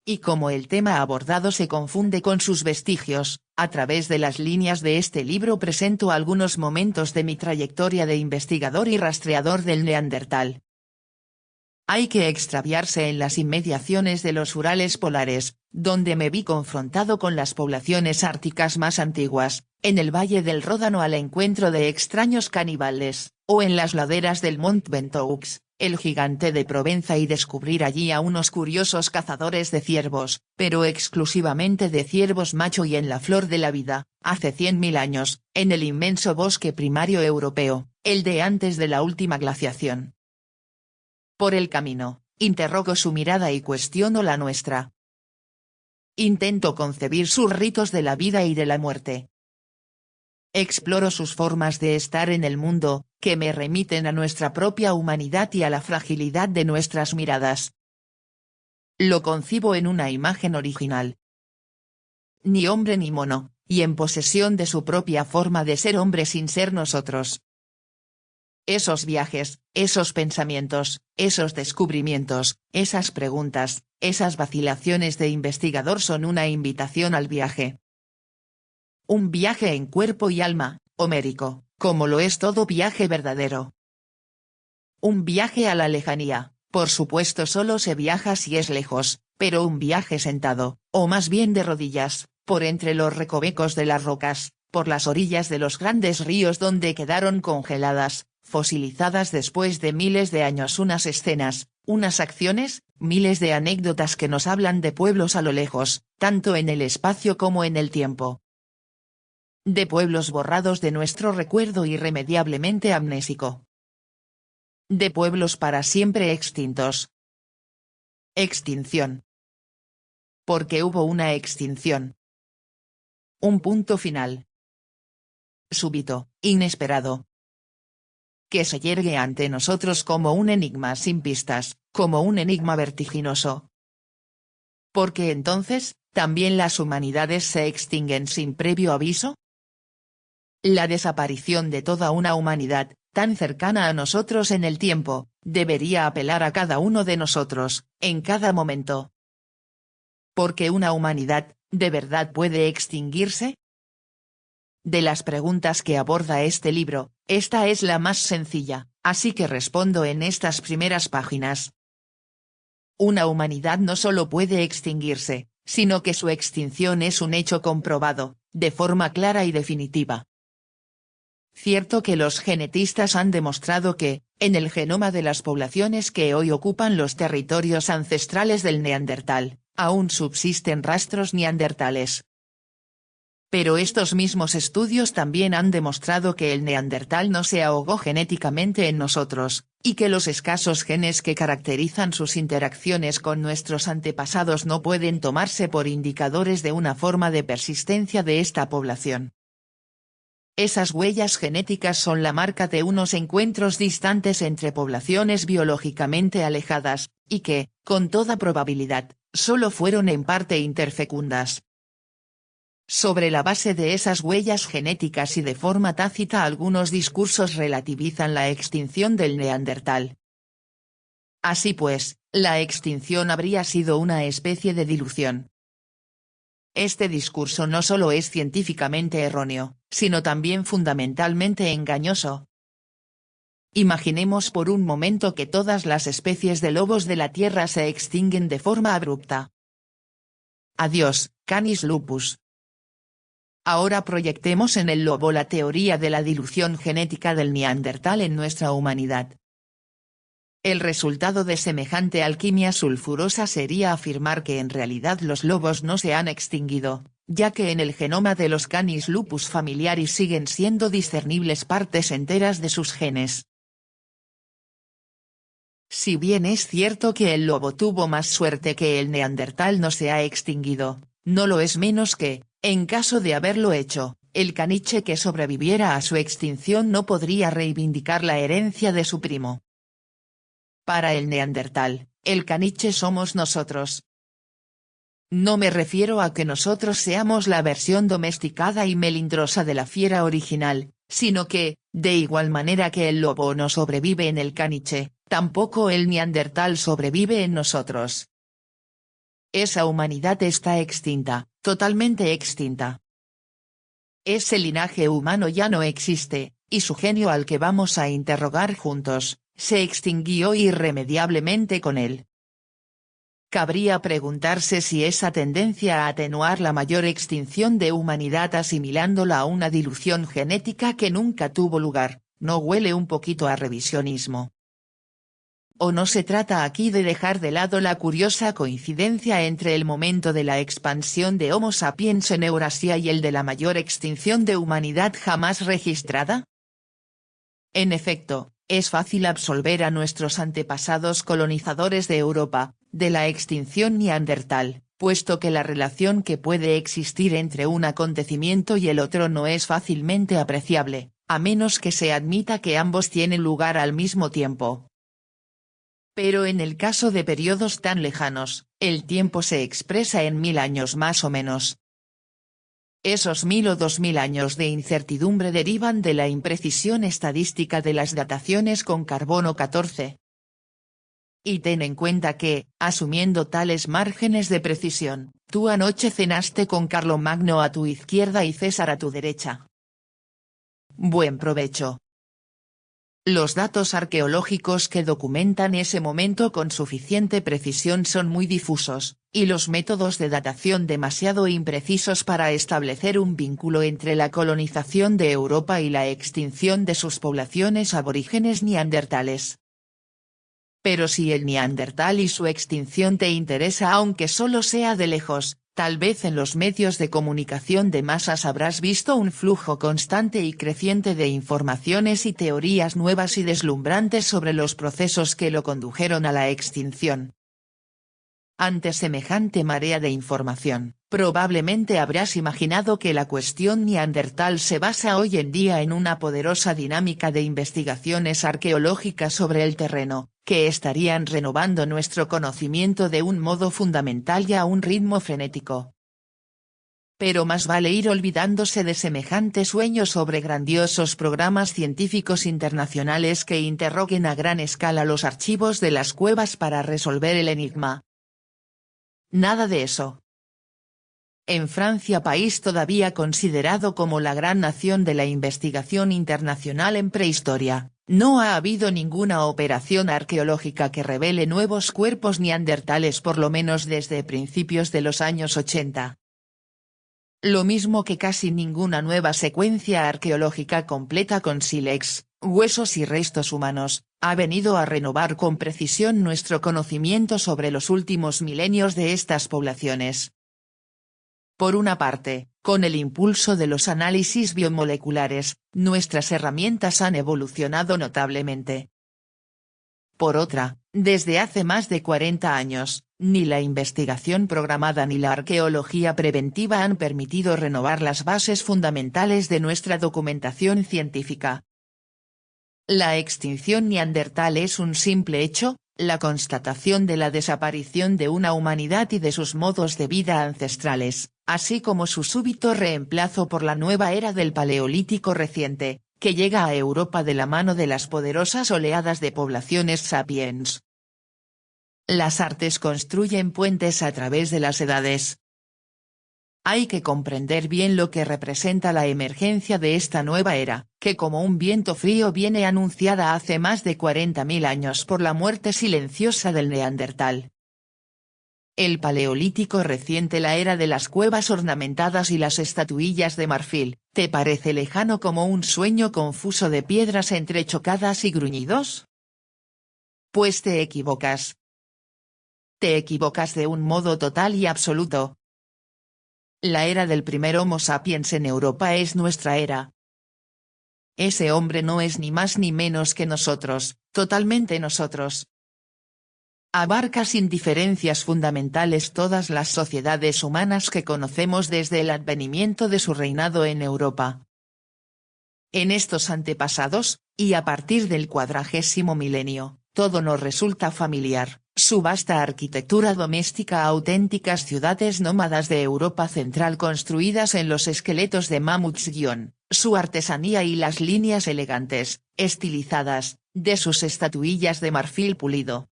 Y como el tema abordado se confunde con sus vestigios, a través de las líneas de este libro presento algunos momentos de mi trayectoria de investigador y rastreador del Neandertal. Hay que extraviarse en las inmediaciones de los Urales polares, donde me vi confrontado con las poblaciones árticas más antiguas, en el valle del Ródano al encuentro de extraños caníbales, o en las laderas del Mont Ventoux, el gigante de Provenza, y descubrir allí a unos curiosos cazadores de ciervos, pero exclusivamente de ciervos macho y en la flor de la vida, hace 100.000 años, en el inmenso bosque primario europeo, el de antes de la última glaciación. Por el camino, interrogo su mirada y cuestiono la nuestra. Intento concebir sus ritos de la vida y de la muerte. Exploro sus formas de estar en el mundo, que me remiten a nuestra propia humanidad y a la fragilidad de nuestras miradas. Lo concibo en una imagen original. Ni hombre ni mono, y en posesión de su propia forma de ser hombre sin ser nosotros. Esos viajes, esos pensamientos, esos descubrimientos, esas preguntas, esas vacilaciones de investigador son una invitación al viaje. Un viaje en cuerpo y alma, homérico, como lo es todo viaje verdadero. Un viaje a la lejanía, por supuesto solo se viaja si es lejos, pero un viaje sentado, o más bien de rodillas, por entre los recovecos de las rocas, por las orillas de los grandes ríos donde quedaron congeladas, fosilizadas después de miles de años unas escenas, unas acciones, miles de anécdotas que nos hablan de pueblos a lo lejos, tanto en el espacio como en el tiempo. De pueblos borrados de nuestro recuerdo irremediablemente amnésico. De pueblos para siempre extintos. Extinción. Porque hubo una extinción. Un punto final. Súbito, inesperado. Que se yergue ante nosotros como un enigma sin pistas, como un enigma vertiginoso. Porque entonces, ¿también las humanidades se extinguen sin previo aviso? La desaparición de toda una humanidad, tan cercana a nosotros en el tiempo, debería apelar a cada uno de nosotros, en cada momento. ¿Porque una humanidad, de verdad puede extinguirse? De las preguntas que aborda este libro, esta es la más sencilla, así que respondo en estas primeras páginas. Una humanidad no solo puede extinguirse, sino que su extinción es un hecho comprobado, de forma clara y definitiva. Cierto que los genetistas han demostrado que, en el genoma de las poblaciones que hoy ocupan los territorios ancestrales del Neandertal, aún subsisten rastros neandertales. Pero estos mismos estudios también han demostrado que el Neandertal no se ahogó genéticamente en nosotros, y que los escasos genes que caracterizan sus interacciones con nuestros antepasados no pueden tomarse por indicadores de una forma de persistencia de esta población. Esas huellas genéticas son la marca de unos encuentros distantes entre poblaciones biológicamente alejadas, y que, con toda probabilidad, solo fueron en parte interfecundas. Sobre la base de esas huellas genéticas y de forma tácita algunos discursos relativizan la extinción del Neandertal. Así pues, la extinción habría sido una especie de dilución. Este discurso no solo es científicamente erróneo, sino también fundamentalmente engañoso. Imaginemos por un momento que todas las especies de lobos de la Tierra se extinguen de forma abrupta. Adiós, Canis lupus. Ahora proyectemos en el lobo la teoría de la dilución genética del neandertal en nuestra humanidad. El resultado de semejante alquimia sulfurosa sería afirmar que en realidad los lobos no se han extinguido, ya que en el genoma de los Canis lupus familiaris siguen siendo discernibles partes enteras de sus genes. Si bien es cierto que el lobo tuvo más suerte que el neandertal no se ha extinguido, no lo es menos que, en caso de haberlo hecho, el caniche que sobreviviera a su extinción no podría reivindicar la herencia de su primo. Para el neandertal, el caniche somos nosotros. No me refiero a que nosotros seamos la versión domesticada y melindrosa de la fiera original, sino que, de igual manera que el lobo no sobrevive en el caniche, tampoco el neandertal sobrevive en nosotros. Esa humanidad está extinta, totalmente extinta. Ese linaje humano ya no existe, y su genio al que vamos a interrogar juntos, se extinguió irremediablemente con él. Cabría preguntarse si esa tendencia a atenuar la mayor extinción de humanidad asimilándola a una dilución genética que nunca tuvo lugar, ¿no huele un poquito a revisionismo? ¿O no se trata aquí de dejar de lado la curiosa coincidencia entre el momento de la expansión de Homo sapiens en Eurasia y el de la mayor extinción de humanidad jamás registrada? En efecto, es fácil absolver a nuestros antepasados colonizadores de Europa, de la extinción neandertal, puesto que la relación que puede existir entre un acontecimiento y el otro no es fácilmente apreciable, a menos que se admita que ambos tienen lugar al mismo tiempo. Pero en el caso de periodos tan lejanos, el tiempo se expresa en 1000 años más o menos. Esos 1000 o 2000 años de incertidumbre derivan de la imprecisión estadística de las dataciones con carbono 14. Y ten en cuenta que, asumiendo tales márgenes de precisión, tú anoche cenaste con Carlomagno a tu izquierda y César a tu derecha. Buen provecho. Los datos arqueológicos que documentan ese momento con suficiente precisión son muy difusos, y los métodos de datación demasiado imprecisos para establecer un vínculo entre la colonización de Europa y la extinción de sus poblaciones aborígenes neandertales. Pero si el neandertal y su extinción te interesa aunque solo sea de lejos, tal vez en los medios de comunicación de masas habrás visto un flujo constante y creciente de informaciones y teorías nuevas y deslumbrantes sobre los procesos que lo condujeron a la extinción. Ante semejante marea de información, probablemente habrás imaginado que la cuestión neandertal se basa hoy en día en una poderosa dinámica de investigaciones arqueológicas sobre el terreno, que estarían renovando nuestro conocimiento de un modo fundamental y a un ritmo frenético. Pero más vale ir olvidándose de semejante sueño sobre grandiosos programas científicos internacionales que interroguen a gran escala los archivos de las cuevas para resolver el enigma. Nada de eso. En Francia, país todavía considerado como la gran nación de la investigación internacional en prehistoria, no ha habido ninguna operación arqueológica que revele nuevos cuerpos neandertales por lo menos desde principios de los años 80. Lo mismo que casi ninguna nueva secuencia arqueológica completa con sílex, huesos y restos humanos, ha venido a renovar con precisión nuestro conocimiento sobre los últimos milenios de estas poblaciones. Por una parte, con el impulso de los análisis biomoleculares, nuestras herramientas han evolucionado notablemente. Por otra, desde hace más de 40 años, ni la investigación programada ni la arqueología preventiva han permitido renovar las bases fundamentales de nuestra documentación científica. La extinción neandertal es un simple hecho, la constatación de la desaparición de una humanidad y de sus modos de vida ancestrales, así como su súbito reemplazo por la nueva era del Paleolítico reciente, que llega a Europa de la mano de las poderosas oleadas de poblaciones sapiens. Las artes construyen puentes a través de las edades. Hay que comprender bien lo que representa la emergencia de esta nueva era, que como un viento frío viene anunciada hace más de 40.000 años por la muerte silenciosa del Neandertal. El Paleolítico reciente, la era de las cuevas ornamentadas y las estatuillas de marfil, ¿te parece lejano como un sueño confuso de piedras entrechocadas y gruñidos? Pues te equivocas. Te equivocas de un modo total y absoluto. La era del primer Homo sapiens en Europa es nuestra era. Ese hombre no es ni más ni menos que nosotros, totalmente nosotros. Abarca sin diferencias fundamentales todas las sociedades humanas que conocemos desde el advenimiento de su reinado en Europa. En estos antepasados, y a partir del 40º milenio, todo nos resulta familiar. Su vasta arquitectura doméstica, auténticas ciudades nómadas de Europa Central construidas en los esqueletos de mamuts, su artesanía y las líneas elegantes, estilizadas, de sus estatuillas de marfil pulido.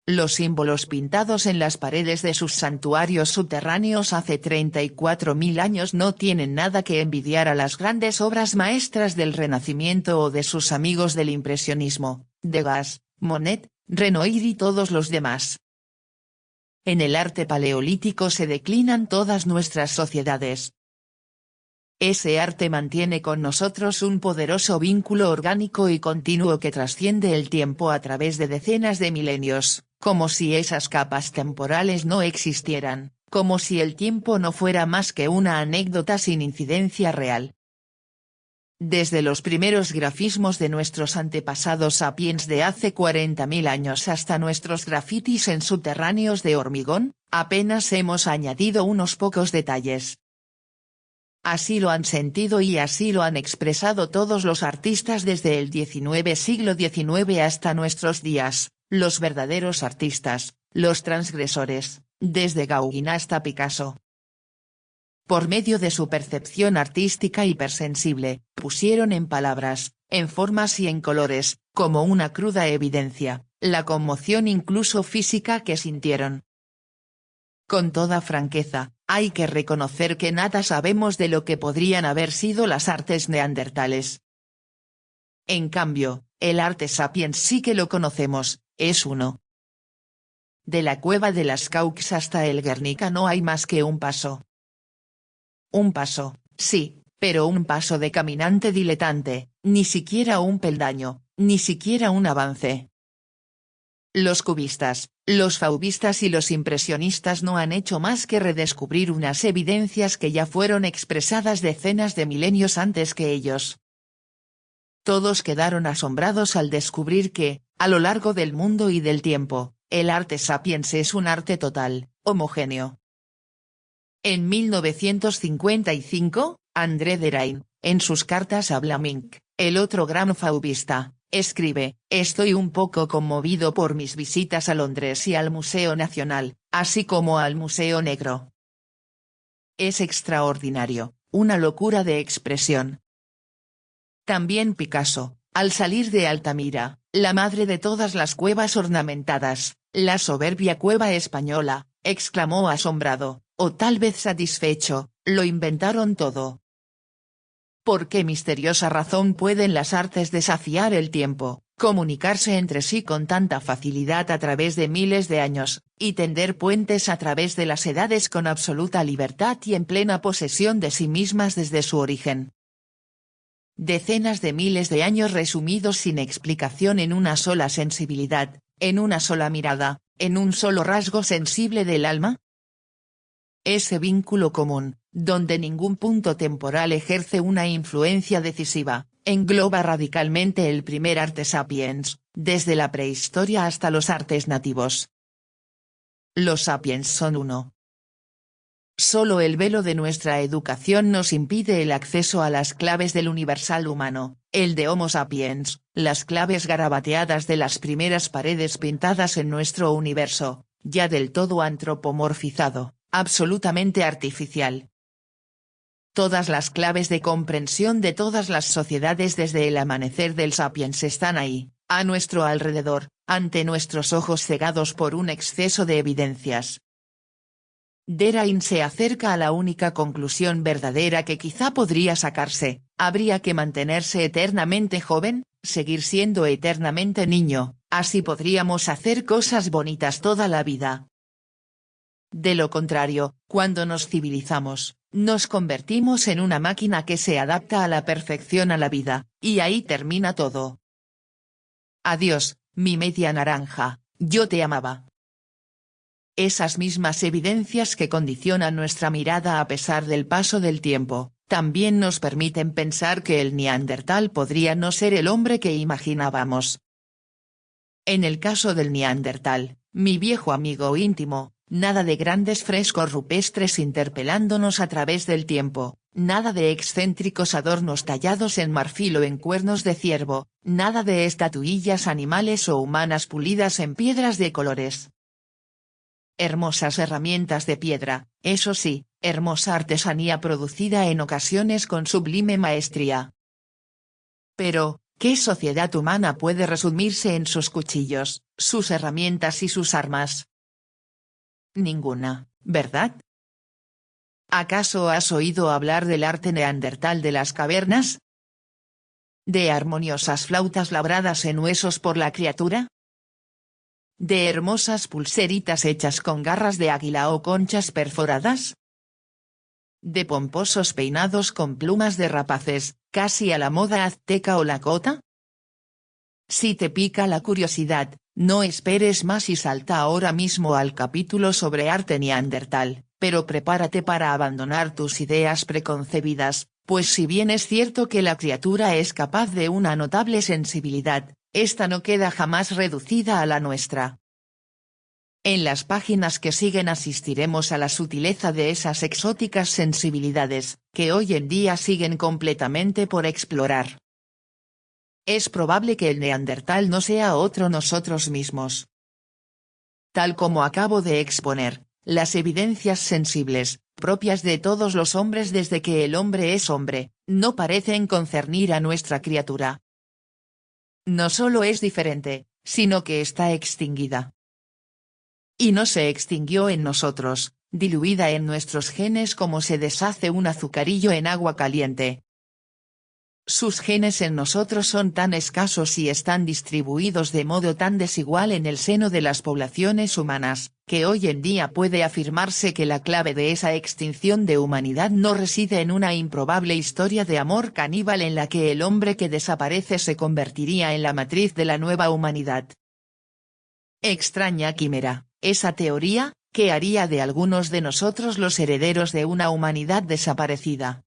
Los símbolos pintados en las paredes de sus santuarios subterráneos hace 34.000 años no tienen nada que envidiar a las grandes obras maestras del Renacimiento o de sus amigos del impresionismo, Degas, Monet, Renoir y todos los demás. En el arte paleolítico se declinan todas nuestras sociedades. Ese arte mantiene con nosotros un poderoso vínculo orgánico y continuo que trasciende el tiempo a través de decenas de milenios, como si esas capas temporales no existieran, como si el tiempo no fuera más que una anécdota sin incidencia real. Desde los primeros grafismos de nuestros antepasados sapiens de hace 40.000 años hasta nuestros grafitis en subterráneos de hormigón, apenas hemos añadido unos pocos detalles. Así lo han sentido y así lo han expresado todos los artistas desde el siglo XIX hasta nuestros días, los verdaderos artistas, los transgresores, desde Gauguin hasta Picasso. Por medio de su percepción artística hipersensible, pusieron en palabras, en formas y en colores, como una cruda evidencia, la conmoción incluso física que sintieron. Con toda franqueza, hay que reconocer que nada sabemos de lo que podrían haber sido las artes neandertales. En cambio, el arte sapiens sí que lo conocemos, es uno. De la cueva de las Caux hasta el Guernica no hay más que un paso. Un paso, sí, pero un paso de caminante diletante, ni siquiera un peldaño, ni siquiera un avance. Los cubistas, los fauvistas y los impresionistas no han hecho más que redescubrir unas evidencias que ya fueron expresadas decenas de milenios antes que ellos. Todos quedaron asombrados al descubrir que, a lo largo del mundo y del tiempo, el arte sapiens es un arte total, homogéneo. En 1955, André Derain, en sus cartas a Vlaminck, el otro gran fauvista, escribe: «Estoy un poco conmovido por mis visitas a Londres y al Museo Nacional, así como al Museo Negro. Es extraordinario, una locura de expresión». También Picasso, al salir de Altamira, la madre de todas las cuevas ornamentadas, la soberbia cueva española, exclamó asombrado, o tal vez satisfecho: «Lo inventaron todo». ¿Por qué misteriosa razón pueden las artes desafiar el tiempo, comunicarse entre sí con tanta facilidad a través de miles de años, y tender puentes a través de las edades con absoluta libertad y en plena posesión de sí mismas desde su origen? Decenas de miles de años resumidos sin explicación en una sola sensibilidad, en una sola mirada, en un solo rasgo sensible del alma. Ese vínculo común, donde ningún punto temporal ejerce una influencia decisiva, engloba radicalmente el primer arte sapiens, desde la prehistoria hasta los artes nativos. Los sapiens son uno. Solo el velo de nuestra educación nos impide el acceso a las claves del universal humano, el de Homo sapiens, las claves garabateadas de las primeras paredes pintadas en nuestro universo, ya del todo antropomorfizado, absolutamente artificial. Todas las claves de comprensión de todas las sociedades desde el amanecer del sapiens están ahí, A nuestro alrededor, ante nuestros ojos cegados por un exceso de evidencias. Derain se acerca a la única conclusión verdadera que quizá podría sacarse: habría que mantenerse eternamente joven, seguir siendo eternamente niño, así podríamos hacer cosas bonitas toda la vida. De lo contrario, cuando nos civilizamos, nos convertimos en una máquina que se adapta a la perfección a la vida, y ahí termina todo. Adiós, mi media naranja, yo te amaba. Esas mismas evidencias que condicionan nuestra mirada a pesar del paso del tiempo, también nos permiten pensar que el neandertal podría no ser el hombre que imaginábamos. En el caso del neandertal, mi viejo amigo íntimo, nada de grandes frescos rupestres interpelándonos a través del tiempo, nada de excéntricos adornos tallados en marfil o en cuernos de ciervo, nada de estatuillas animales o humanas pulidas en piedras de colores. Hermosas herramientas de piedra, eso sí, hermosa artesanía producida en ocasiones con sublime maestría. Pero, ¿qué sociedad humana puede resumirse en sus cuchillos, sus herramientas y sus armas? Ninguna, ¿verdad? ¿Acaso has oído hablar del arte neandertal de las cavernas? ¿De armoniosas flautas labradas en huesos por la criatura? ¿De hermosas pulseritas hechas con garras de águila o conchas perforadas? ¿De pomposos peinados con plumas de rapaces, casi a la moda azteca o lakota? Si te pica la curiosidad, no esperes más y salta ahora mismo al capítulo sobre arte neandertal, pero prepárate para abandonar tus ideas preconcebidas, pues si bien es cierto que la criatura es capaz de una notable sensibilidad, esta no queda jamás reducida a la nuestra. En las páginas que siguen asistiremos a la sutileza de esas exóticas sensibilidades, que hoy en día siguen completamente por explorar. Es probable que el neandertal no sea otro nosotros mismos. Tal como acabo de exponer, las evidencias sensibles, propias de todos los hombres desde que el hombre es hombre, no parecen concernir a nuestra criatura. No solo es diferente, sino que está extinguida. Y no se extinguió en nosotros, diluida en nuestros genes como se deshace un azucarillo en agua caliente. Sus genes en nosotros son tan escasos y están distribuidos de modo tan desigual en el seno de las poblaciones humanas, que hoy en día puede afirmarse que la clave de esa extinción de humanidad no reside en una improbable historia de amor caníbal en la que el hombre que desaparece se convertiría en la matriz de la nueva humanidad. Extraña quimera, esa teoría, que haría de algunos de nosotros los herederos de una humanidad desaparecida.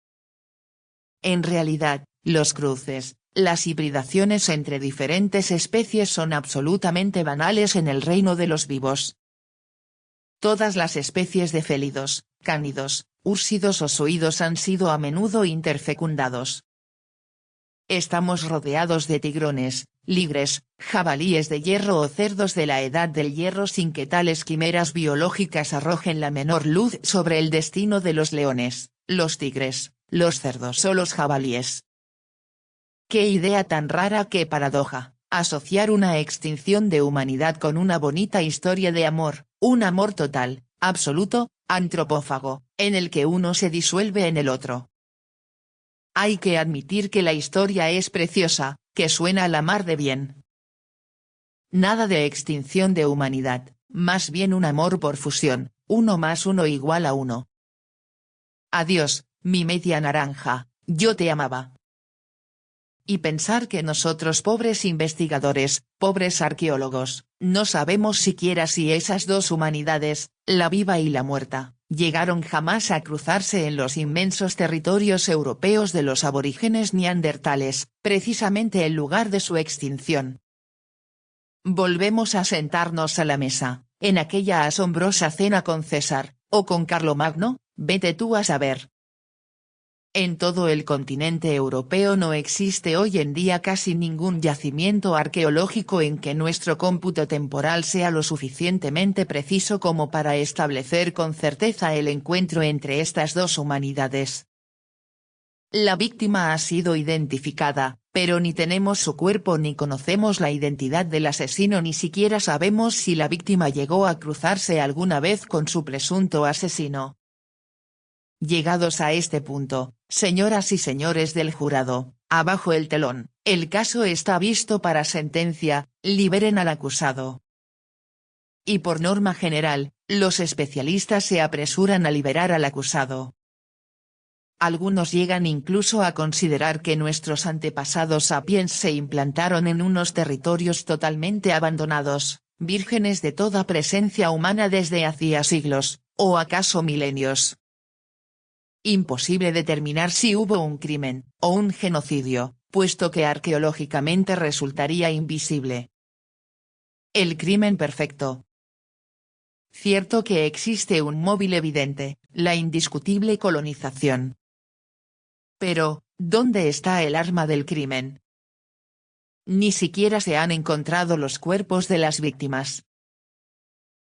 En realidad, los cruces, las hibridaciones entre diferentes especies son absolutamente banales en el reino de los vivos. Todas las especies de félidos, cánidos, úrsidos o suídos han sido a menudo interfecundados. Estamos rodeados de tigrones, ligres, jabalíes de hierro o cerdos de la edad del hierro sin que tales quimeras biológicas arrojen la menor luz sobre el destino de los leones, los tigres, los cerdos o los jabalíes. ¡Qué idea tan rara, qué paradoja, asociar una extinción de humanidad con una bonita historia de amor, un amor total, absoluto, antropófago, en el que uno se disuelve en el otro! Hay que admitir que la historia es preciosa, que suena a la mar de bien. Nada de extinción de humanidad, más bien un amor por fusión, 1 más 1 igual a 1. Adiós, mi media naranja, yo te amaba. Y pensar que nosotros pobres investigadores, pobres arqueólogos, no sabemos siquiera si esas dos humanidades, la viva y la muerta, llegaron jamás a cruzarse en los inmensos territorios europeos de los aborígenes neandertales, precisamente el lugar de su extinción. Volvemos a sentarnos a la mesa, en aquella asombrosa cena con César, o con Carlomagno, vete tú a saber. En todo el continente europeo no existe hoy en día casi ningún yacimiento arqueológico en que nuestro cómputo temporal sea lo suficientemente preciso como para establecer con certeza el encuentro entre estas dos humanidades. La víctima ha sido identificada, pero ni tenemos su cuerpo ni conocemos la identidad del asesino, ni siquiera sabemos si la víctima llegó a cruzarse alguna vez con su presunto asesino. Llegados a este punto, señoras y señores del jurado, abajo el telón, el caso está visto para sentencia, liberen al acusado. Y por norma general, los especialistas se apresuran a liberar al acusado. Algunos llegan incluso a considerar que nuestros antepasados sapiens se implantaron en unos territorios totalmente abandonados, vírgenes de toda presencia humana desde hacía siglos, o acaso milenios. Imposible determinar si hubo un crimen, o un genocidio, puesto que arqueológicamente resultaría invisible. El crimen perfecto. Cierto que existe un móvil evidente, la indiscutible colonización. Pero, ¿dónde está el arma del crimen? Ni siquiera se han encontrado los cuerpos de las víctimas.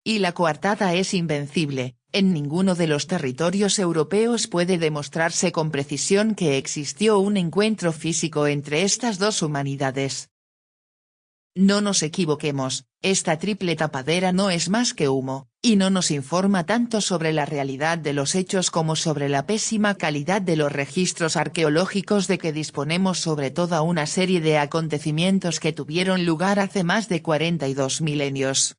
Y la coartada es invencible, en ninguno de los territorios europeos puede demostrarse con precisión que existió un encuentro físico entre estas dos humanidades. No nos equivoquemos, esta triple tapadera no es más que humo, y no nos informa tanto sobre la realidad de los hechos como sobre la pésima calidad de los registros arqueológicos de que disponemos sobre toda una serie de acontecimientos que tuvieron lugar hace más de 42 milenios.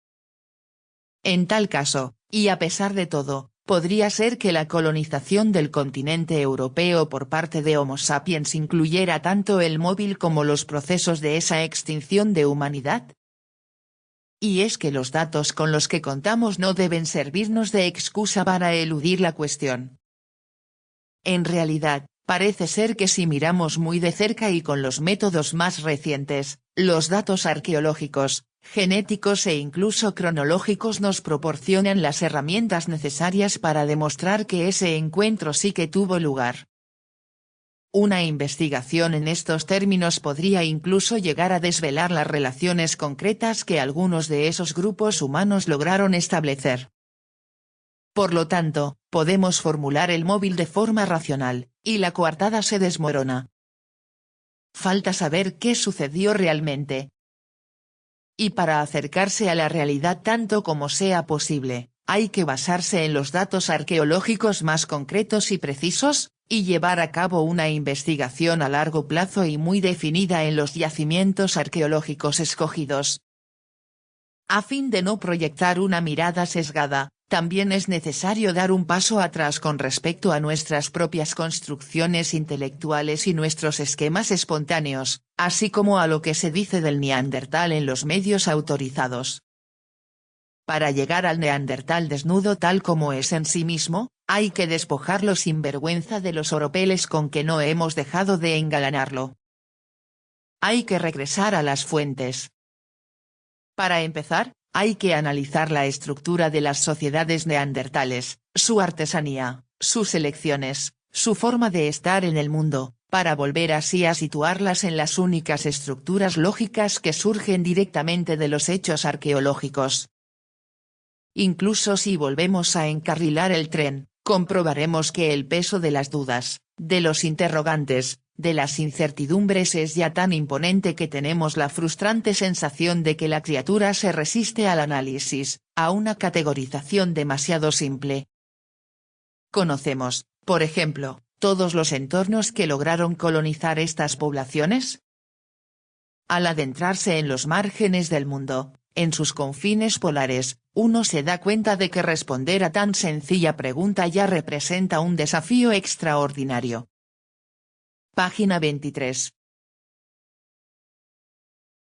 En tal caso, y a pesar de todo, podría ser que la colonización del continente europeo por parte de Homo sapiens incluyera tanto el móvil como los procesos de esa extinción de humanidad. Y es que los datos con los que contamos no deben servirnos de excusa para eludir la cuestión. En realidad, parece ser que si miramos muy de cerca y con los métodos más recientes, los datos arqueológicos, genéticos e incluso cronológicos nos proporcionan las herramientas necesarias para demostrar que ese encuentro sí que tuvo lugar. Una investigación en estos términos podría incluso llegar a desvelar las relaciones concretas que algunos de esos grupos humanos lograron establecer. Por lo tanto, podemos formular el móvil de forma racional, y la coartada se desmorona. Falta saber qué sucedió realmente. Y para acercarse a la realidad tanto como sea posible, hay que basarse en los datos arqueológicos más concretos y precisos, y llevar a cabo una investigación a largo plazo y muy definida en los yacimientos arqueológicos escogidos. A fin de no proyectar una mirada sesgada, también es necesario dar un paso atrás con respecto a nuestras propias construcciones intelectuales y nuestros esquemas espontáneos, así como a lo que se dice del neandertal en los medios autorizados. Para llegar al neandertal desnudo tal como es en sí mismo, hay que despojarlo sin vergüenza de los oropeles con que no hemos dejado de engalanarlo. Hay que regresar a las fuentes. Para empezar, hay que analizar la estructura de las sociedades neandertales, su artesanía, sus elecciones, su forma de estar en el mundo, para volver así a situarlas en las únicas estructuras lógicas que surgen directamente de los hechos arqueológicos. Incluso si volvemos a encarrilar el tren, comprobaremos que el peso de las dudas, de los interrogantes, de las incertidumbres es ya tan imponente que tenemos la frustrante sensación de que la criatura se resiste al análisis, a una categorización demasiado simple. ¿Conocemos, por ejemplo, todos los entornos que lograron colonizar estas poblaciones? Al adentrarse en los márgenes del mundo, en sus confines polares, uno se da cuenta de que responder a tan sencilla pregunta ya representa un desafío extraordinario. Página 23.